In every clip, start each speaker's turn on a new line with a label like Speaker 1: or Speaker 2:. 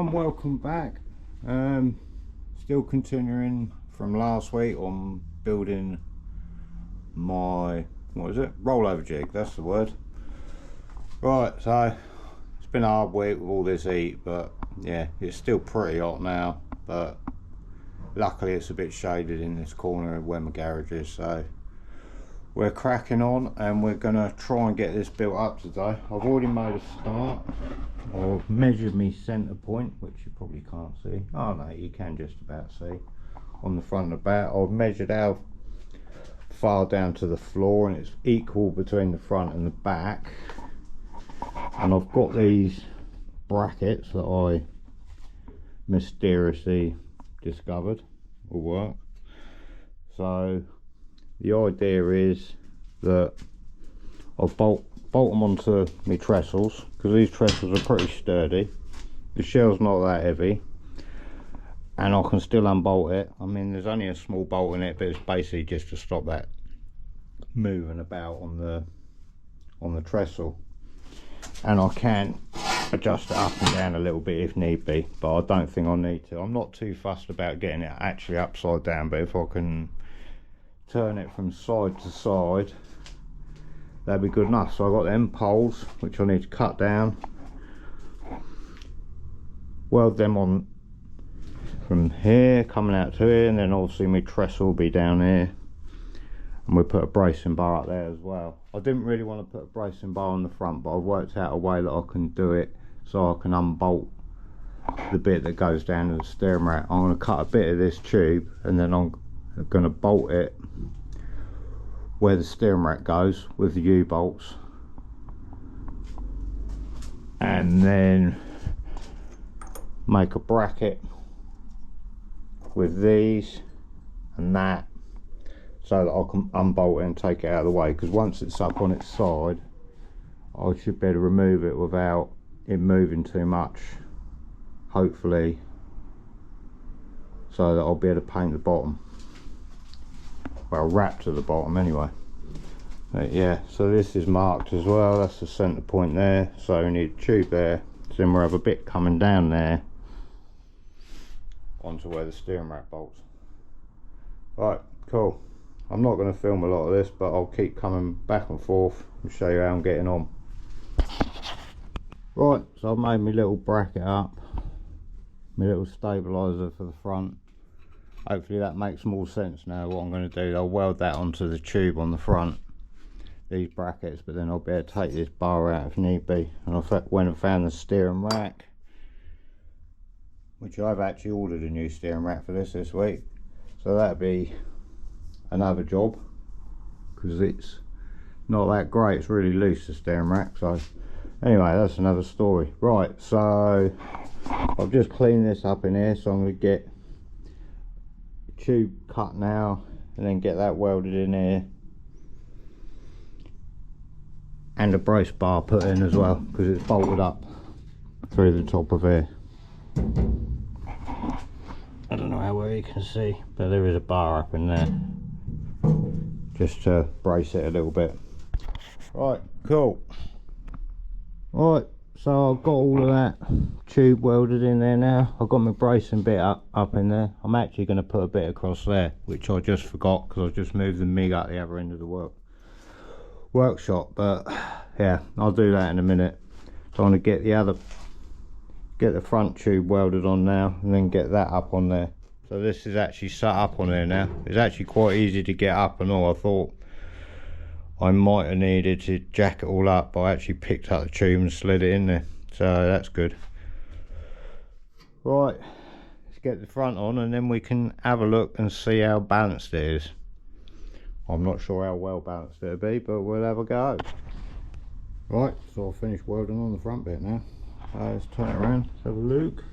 Speaker 1: everyone, welcome back. Still continuing from last week on building my, what is it, rollover jig, that's the word. Right, so it's been a hard week with all this heat, but yeah, it's still pretty hot now, but luckily it's a bit shaded in this corner of where my garage is, so we're cracking on and we're gonna try and get this built up today. I've already made a start. I've measured me centre point, which you probably can't see. Oh no, you can just about see on the front and the back. I've measured how far down to the floor and it's equal between the front and the back. And I've got these brackets that I mysteriously discovered will work. So the idea is that I've bolt them onto my trestles, because these trestles are pretty sturdy. The shell's not that heavy and I can still unbolt it. I mean, there's only a small bolt in it, but it's basically just to stop that moving about on the trestle, and I can adjust it up and down a little bit if need be, but I don't think I need to. I'm not too fussed about getting it actually upside down, but if I can turn it from side to side, that'd be good enough. So I've got them poles which I need to cut down, weld them on from here coming out to here, and then obviously my trestle will be down here, and we'll put a bracing bar up there as well. I didn't really want to put a bracing bar on the front, but I've worked out a way that I can do it so I can unbolt the bit that goes down to the steering rack. I'm going to cut a bit of this tube and then I'm going to bolt it where the steering rack goes with the U-bolts, and then make a bracket with these and that, so that I can unbolt it and take it out of the way, because once it's up on its side I should be able to remove it without it moving too much, hopefully, so that I'll be able to paint the bottom, well, wrap to the bottom anyway. But yeah, so this is marked as well, that's the centre point there, so we need a tube there, so then we'll have a bit coming down there onto where the steering rack bolts. Right, cool. I'm not going to film a lot of this, but I'll keep coming back and forth and show you how I'm getting on. Right, so I've made my little bracket up, my little stabiliser for the front. Hopefully that makes more sense now. What I'm going to do, I'll weld that onto the tube on the front, these brackets, but then I'll be able to take this bar out if need be. And I went and found the steering rack, which I've actually ordered a new steering rack for this week, so that'll be another job, because it's not that great, it's really loose, the steering rack. So anyway, that's another story. Right, so I've just cleaned this up in here, so I'm going to get the tube cut now and then get that welded in here, and a brace bar put in as well, because it's bolted up through the top of here. I don't know how well you can see, but there is a bar up in there just to brace it a little bit. Right, cool. Right, so I've got all of that tube welded in there now. I've got my bracing bit up in there. I'm actually going to put a bit across there, which I just forgot because I just moved the MIG at the other end of the workshop, but yeah, I'll do that in a minute. So I'm going to get the front tube welded on now, and then get that up on there. So this is actually set up on there now. It's actually quite easy to get up and all. I thought I might have needed to jack it all up, but I actually picked up the tube and slid it in there, so that's good. Right, let's get the front on and then we can have a look and see how balanced it is. I'm not sure how well balanced it'll be, but we'll have a go. Right, so I've finished welding on the front bit now. Let's turn it around, let's have a look.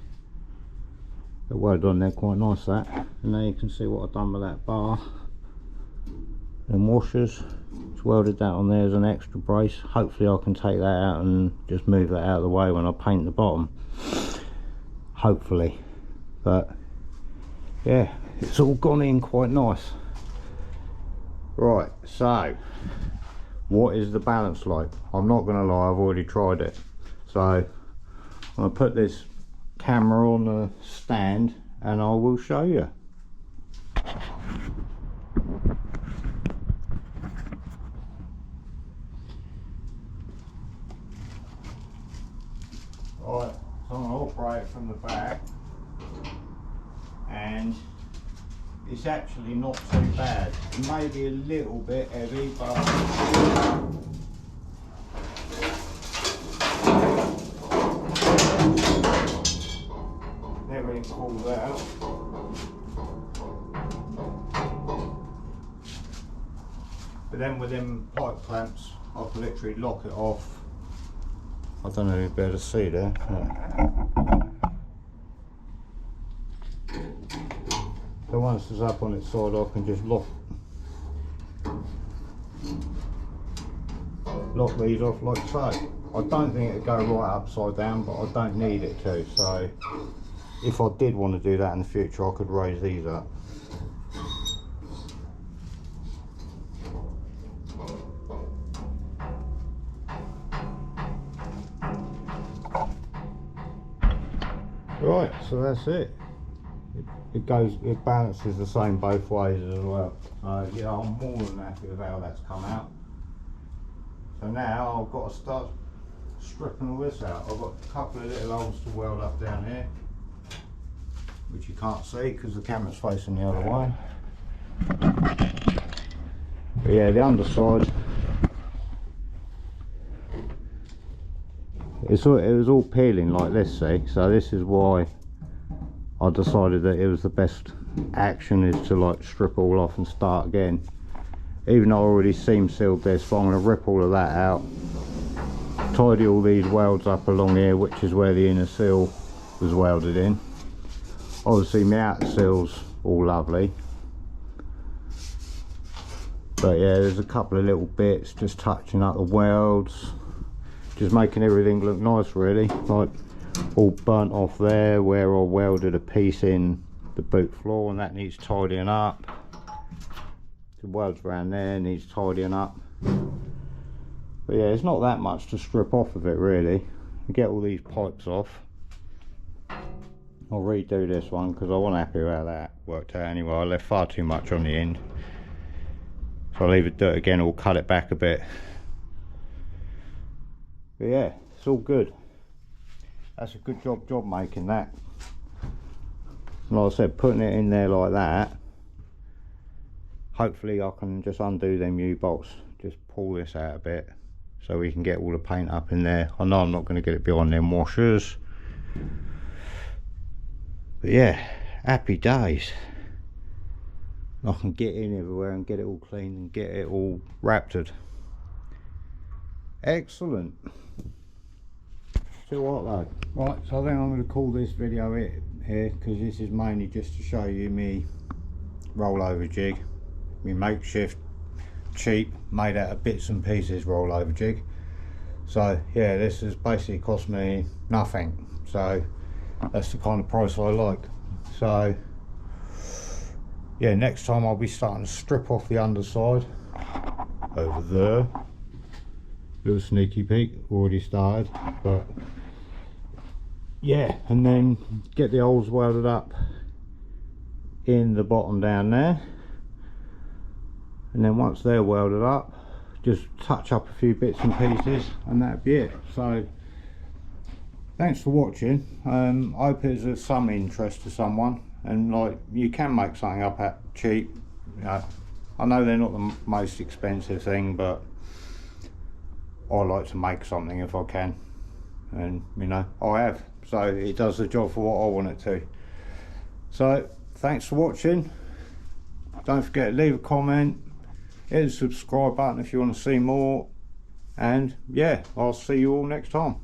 Speaker 1: It welded on there quite nice, that. And now you can see what I've done with that bar and washers. It's welded that on there as an extra brace. Hopefully I can take that out and just move that out of the way when I paint the bottom, hopefully. But yeah, it's all gone in quite nice. Right, so what is the balance like? I'm not gonna lie, I've already tried it. So I'm gonna put this camera on the stand and I will show you. Right, so I'm going to operate it from the back, and it's actually not too bad. It may be a little bit heavy, but everything pulls out. But then with them pipe clamps, I can literally lock it off. I don't know if you'll be able to see there. So once it's up on its side, I can just lock these off like so. I don't think it'll go right upside down, but I don't need it to. So if I did want to do that in the future, I could raise these up. Right, so that's it. It balances the same both ways as well. So yeah, I'm more than happy with how that's come out. So now I've got to start stripping all this out. I've got a couple of little holes to weld up down here, which you can't see because the camera's facing the other way. But yeah, the underside, it was all peeling like this, see, so this is why I decided that it was the best action is to like strip all off and start again. Even though I already seam sealed this, but I'm going to rip all of that out, tidy all these welds up along here, which is where the inner seal was welded in. Obviously my outer seal's all lovely, but yeah, there's a couple of little bits just touching up the welds, just making everything look nice really, like all burnt off there where I welded a piece in the boot floor, and that needs tidying up. The welds around there needs tidying up. But yeah, it's not that much to strip off of it really. Get all these pipes off. I'll redo this one because I wasn't happy with how that worked out anyway. I left far too much on the end, so I'll either do it again or cut it back a bit. But yeah, it's all good. That's a good job making that. Like I said, putting it in there like that, hopefully I can just undo them U-bolts, just pull this out a bit so we can get all the paint up in there. I know I'm not going to get it behind them washers, but yeah, happy days. I can get in everywhere and get it all clean and get it all raptored. Excellent. So what though? Right, so I think I'm going to call this video it here, because this is mainly just to show you me rollover jig, me makeshift, cheap, made out of bits and pieces rollover jig. So yeah, this has basically cost me nothing, so that's the kind of price I like. So yeah, next time I'll be starting to strip off the underside over there. Little sneaky peek, already started, but yeah, and then get the holes welded up in the bottom down there, and then once they're welded up, just touch up a few bits and pieces and that'd be it. So thanks for watching. I hope it's of some interest to someone, and like, you can make something up at cheap, you know. I know they're not the most expensive thing, but I like to make something if I can, and you know, I have, so it does the job for what I want it to. So thanks for watching. Don't forget to leave a comment, hit the subscribe button if you want to see more, and yeah, I'll see you all next time.